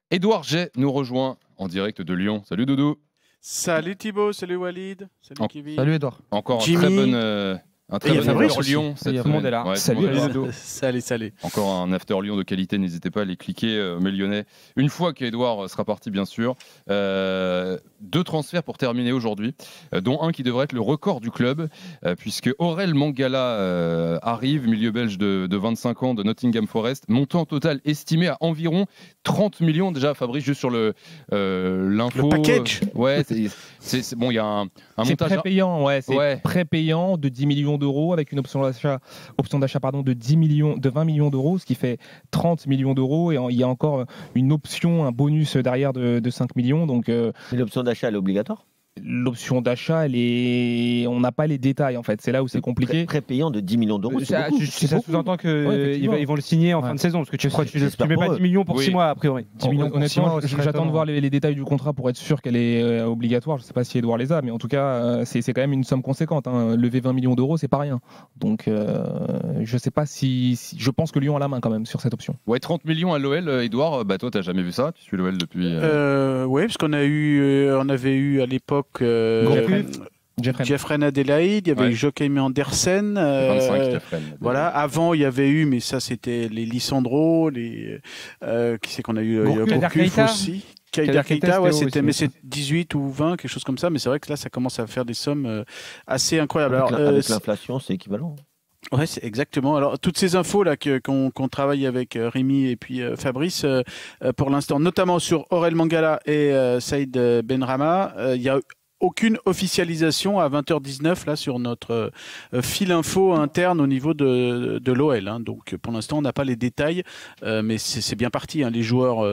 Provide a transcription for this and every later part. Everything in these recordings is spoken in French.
Édouard Jet nous rejoint en direct de Lyon. Salut Doudou. Salut Thibaut, salut Walid, salut Kevin. Salut Edouard. Encore Jimmy. un très bon Fabrice after aussi. Lyon. Tout le monde est là. Ouais, Salut, tout le monde est là. Doudou. Salut. Encore un after Lyon de qualité, n'hésitez pas à les cliquer, mes Lyonnais. Une fois qu'Edouard sera parti, bien sûr. 2 transferts pour terminer aujourd'hui, dont un qui devrait être le record du club, puisque Aurel Mangala arrive, milieu belge de 25 ans de Nottingham Forest, montant total estimé à environ 30 millions. Déjà, Fabrice, juste sur l'info. Le package. Ouais, c'est bon, il y a un C'est montage. prépayant, c'est Ouais. prépayant de 10 millions d'euros avec une option d'achat de 20 millions d'euros, ce qui fait 30 millions d'euros. Et il y a encore une option, un bonus derrière de 5 millions. Donc Mais l'option d'achat, elle est obligatoire. l'option d'achat, on n'a pas les détails en fait. C'est là où c'est compliqué. Prépayant de 10 millions d'euros, c'est Ça, beaucoup. ça sous-entend Ouais, qu'ils effectivement. vont le signer en Ouais. fin de saison, parce que tu J'espère mets pour pas eux. 10 millions pour Oui. 6 mois a priori. 10 millions, Honnêtement, honnêtement, j'attends de voir les détails du contrat pour être sûr qu'elle est obligatoire. Je ne sais pas si Edouard les a, mais en tout cas, c'est quand même une somme conséquente. Hein. Lever 20 millions d'euros, c'est pas rien. Donc, je ne sais pas si. Je pense que Lyon a la main quand même sur cette option. Ouais, 30 millions à l'OL, Edouard. Bah, toi, t'as jamais vu ça. Tu suis l'OL depuis. Oui, parce qu'on avait eu à l'époque Jeffrey Adelaide, il y avait Ouais. eu Joachim Andersen. 25, Stéphane. Voilà, avant il y avait eu, mais ça c'était les Lissandro, qui c'est qu'on a eu Kader Gourcuff Keita. aussi. Kader Kader Keita, Keita, ouais, c'était c'était, aussi. mais c'est 18 ou 20, quelque chose comme ça, mais c'est vrai que là ça commence à faire des sommes assez incroyables. Avec Alors, avec l'inflation, c'est équivalent. ouais, c'est exactement. Alors, toutes ces infos là qu'on travaille avec Rémi et puis Fabrice, pour l'instant, notamment sur Aurel Mangala et Saïd Benrahma, il y a aucune officialisation à 20h19 là sur notre fil info interne au niveau de l'OL. Hein. Donc pour l'instant on n'a pas les détails, mais c'est bien parti. Hein. Les joueurs,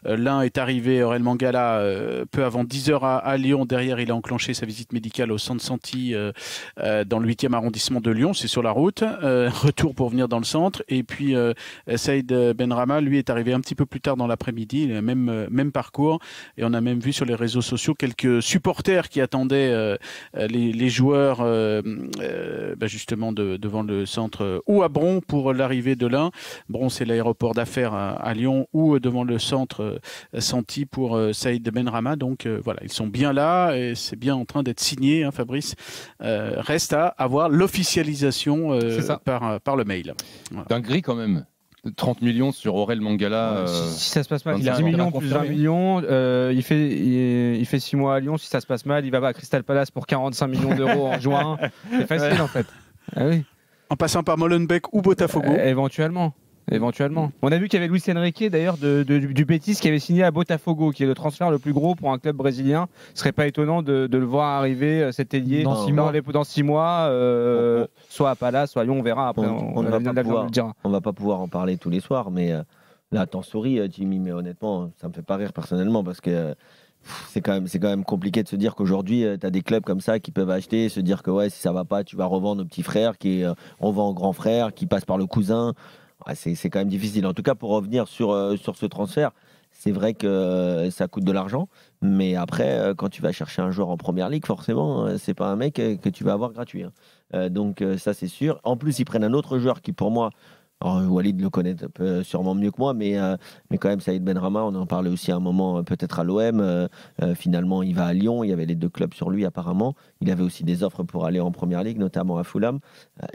l'un est arrivé, Aurel Mangala, peu avant 10h à Lyon. Derrière il a enclenché sa visite médicale au centre Santi dans le 8e arrondissement de Lyon. C'est sur la route. Retour pour venir dans le centre. Et puis Saïd Benrahma, lui, est arrivé un petit peu plus tard dans l'après-midi. Il a même parcours. Et on a même vu sur les réseaux sociaux quelques supporters qui attendaient les joueurs justement devant le centre ou à Bron pour l'arrivée de l'un. Bron, c'est l'aéroport d'affaires à Lyon, ou devant le centre Santi pour Saïd Benrahma. Donc voilà, ils sont bien là et c'est bien en train d'être signé, hein, Fabrice. Reste à avoir l'officialisation par le mail. Voilà. Dinguerie quand même. 30 millions sur Aurel Mangala. Si ça se passe mal, il a 25 10 millions ans. plus 20 millions. Il fait 6 mois à Lyon. Si ça se passe mal, il va à Crystal Palace pour 45 millions d'euros en juin. C'est facile en fait. Ah oui. En passant par Molenbeek ou Botafogo. Éventuellement. On a vu qu'il y avait Luis Enrique d'ailleurs du Betis qui avait signé à Botafogo, qui est le transfert le plus gros pour un club brésilien. Ce serait pas étonnant de le voir arriver cet ailier Dans 6 mois, soit à Palace, soit à Lyon, on verra après. On ne va pas pouvoir. On va pas pouvoir en parler tous les soirs, mais là, t'en souris, Jimmy, mais honnêtement, ça me fait pas rire personnellement parce que c'est quand même compliqué de se dire qu'aujourd'hui, tu as des clubs comme ça qui peuvent acheter, se dire que ouais, si ça va pas, tu vas revendre au petit frère, on vend au grand frère, qui passe par le cousin. Ouais, c'est quand même difficile. En tout cas, pour revenir sur ce transfert, c'est vrai que ça coûte de l'argent, mais après, quand tu vas chercher un joueur en première ligue, forcément, c'est pas un mec que tu vas avoir gratuit. Hein. Donc ça, c'est sûr. En plus, ils prennent un autre joueur qui, pour moi, alors, Walid le connaît sûrement mieux que moi, mais quand même, Saïd Benrahma, on en parlait aussi à un moment, peut-être à l'OM. Finalement, il va à Lyon. Il y avait les 2 clubs sur lui, apparemment. Il avait aussi des offres pour aller en première ligue, notamment à Fulham.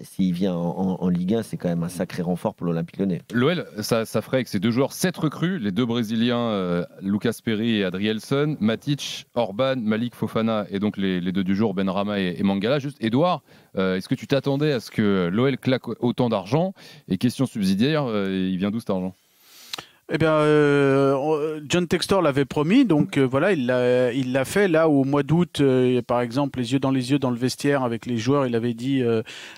S'il vient en Ligue 1, c'est quand même un sacré renfort pour l'Olympique Lyonnais. L'OL, ça ferait avec ces 2 joueurs 7 recrues, les 2 Brésiliens, Lucas Perry et Adrielson, Matic, Orban, Malik Fofana et donc les 2 du jour, Benrahma et Mangala. Juste, Edouard, est-ce que tu t'attendais à ce que l'OL claque autant d'argent? Et question subsidiaire, il vient d'où cet argent? Eh bien, John Textor l'avait promis, donc voilà, il l'a fait. Là, au mois d'août, par exemple, les yeux dans le vestiaire avec les joueurs, il avait dit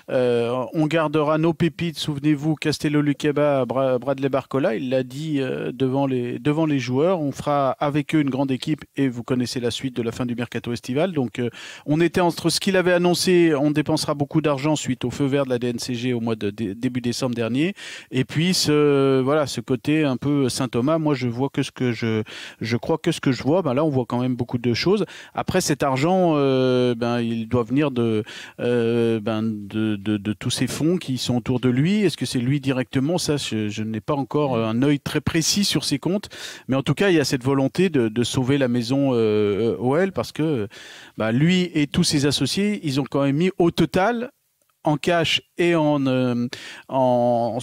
on gardera nos pépites, souvenez-vous, Castello Luqueba, Bradley Barcola. Il l'a dit devant les joueurs. On fera avec eux une grande équipe et vous connaissez la suite de la fin du mercato estival. Donc, on était entre ce qu'il avait annoncé, on dépensera beaucoup d'argent suite au feu vert de la DNCG au mois de début décembre dernier, et puis ce côté un peu peu Saint-Thomas. Moi, je vois que ce que je crois que ce que je vois. Ben là, on voit quand même beaucoup de choses. Après, cet argent, il doit venir de tous ces fonds qui sont autour de lui. Est-ce que c'est lui directement? Ça, je n'ai pas encore un œil très précis sur ses comptes. Mais en tout cas, il y a cette volonté de sauver la maison OL parce que lui et tous ses associés, ils ont quand même mis au total, en cash et en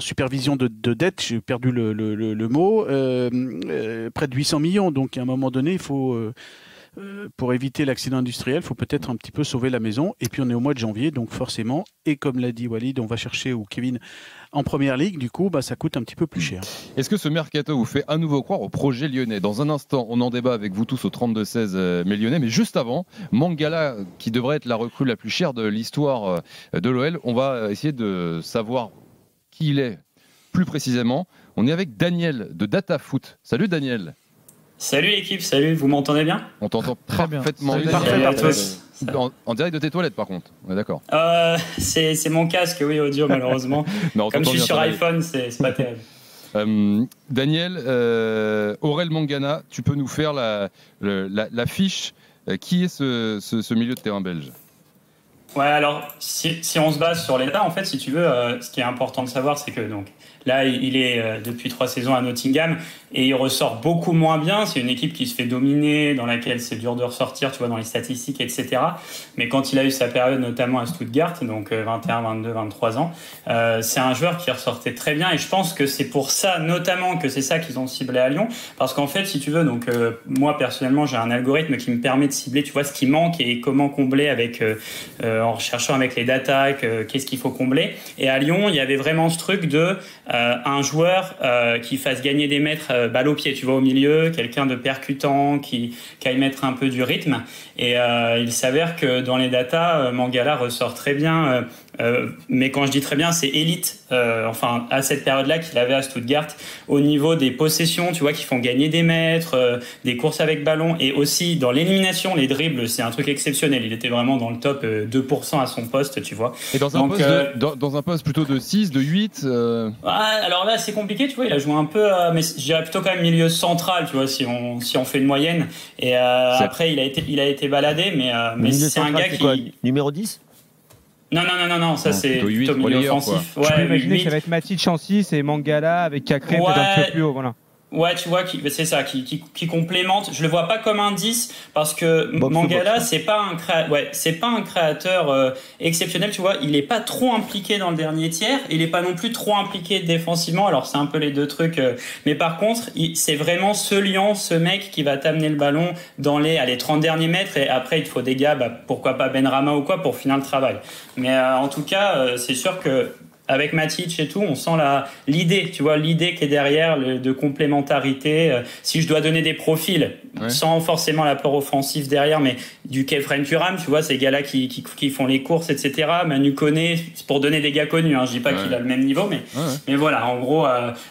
supervision de dette, j'ai perdu le mot, près de 800 millions. Donc, à un moment donné, il faut, pour éviter l'accident industriel, il faut peut-être un petit peu sauver la maison. Et puis, on est au mois de janvier, donc forcément, et comme l'a dit Walid, on va chercher, ou Kevin, en première ligue, du coup, ça coûte un petit peu plus cher. Est-ce que ce mercato vous fait à nouveau croire au projet lyonnais? Dans un instant, on en débat avec vous tous au 32-16 mes lyonnais, mais juste avant, Mangala, qui devrait être la recrue la plus chère de l'histoire de l'OL, on va essayer de savoir qui il est plus précisément. On est avec Daniel de DataFoot. Salut Daniel. Salut l'équipe, salut, vous m'entendez bien? On t'entend très bien. Parfaitement. Salut à tous. En direct de tes toilettes par contre, on est d'accord. C'est mon casque, oui, audio malheureusement. Non, comme je suis sur iPhone, c'est pas terrible. Daniel, Aurel Mangana, tu peux nous faire la fiche. Qui est ce milieu de terrain belge? Ouais, alors si on se base sur l'état, en fait, si tu veux, ce qui est important de savoir, c'est que donc là, il est depuis 3 saisons à Nottingham et il ressort beaucoup moins bien. C'est une équipe qui se fait dominer, dans laquelle c'est dur de ressortir, tu vois, dans les statistiques, etc. Mais quand il a eu sa période, notamment à Stuttgart, donc 21, 22, 23 ans, c'est un joueur qui ressortait très bien. Et je pense que c'est pour ça, notamment, que c'est ça qu'ils ont ciblé à Lyon. Parce qu'en fait, si tu veux, donc moi, personnellement, j'ai un algorithme qui me permet de cibler, tu vois, ce qui manque et comment combler avec, en recherchant avec les data, qu'est-ce qu'il faut combler. Et à Lyon, il y avait vraiment ce truc de un joueur qui fasse gagner des mètres balle au pied, tu vois, au milieu, quelqu'un de percutant qui aille mettre un peu du rythme. Et il s'avère que dans les datas, Mangala ressort très bien. Mais quand je dis très bien, c'est élite. Enfin, à cette période-là qu'il avait à Stuttgart, au niveau des possessions, tu vois, qui font gagner des mètres, des courses avec ballon, et aussi dans l'élimination, les dribbles, c'est un truc exceptionnel. Il était vraiment dans le top 2% à son poste, tu vois. Et dans un poste plutôt de 6, de 8 alors là, c'est compliqué, tu vois. Il a joué un peu, mais je dirais plutôt quand même milieu central, tu vois, si on fait une moyenne. Et après, il a été baladé, mais c'est un gars qui... Quoi, numéro 10? Non, ça c'est plutôt milieu offensif. Ouais, je peux imaginer que ça va être Matic en 6 et Mangala avec Cacré peut-être un peu plus haut, voilà. Ouais, tu vois, c'est ça, qui complémente. Je le vois pas comme un 10 parce que Mangala, c'est pas un créateur exceptionnel, tu vois. Il est pas trop impliqué dans le dernier tiers. Il est pas non plus trop impliqué défensivement. Alors, c'est un peu les deux trucs. Mais par contre, c'est vraiment ce lion, ce mec qui va t'amener le ballon dans les 30 derniers mètres. Et après, il te faut des gars, pourquoi pas Benrahma ou quoi, pour finir le travail. Mais en tout cas, c'est sûr que avec Matic et tout, on sent l'idée, tu vois, l'idée qui est derrière, de complémentarité. Si je dois donner des profils, sans forcément l'apport offensif derrière, mais du Kefren Turam, tu vois, ces gars-là qui font les courses, etc. Manu Koné, c'est pour donner des gars connus, hein. Je dis pas qu'il a le même niveau, mais voilà, en gros,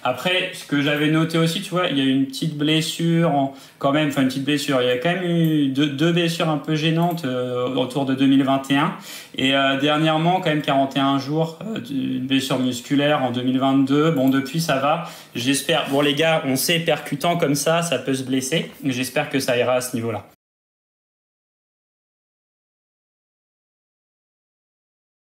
après, ce que j'avais noté aussi, tu vois, il y a eu une petite blessure, il y a quand même eu deux blessures un peu gênantes autour de 2021. Et dernièrement, quand même 41 jours, une blessure musculaire en 2022. Bon, depuis, ça va. J'espère. Bon, les gars, on sait, percutant comme ça peut se blesser. J'espère que ça ira à ce niveau-là.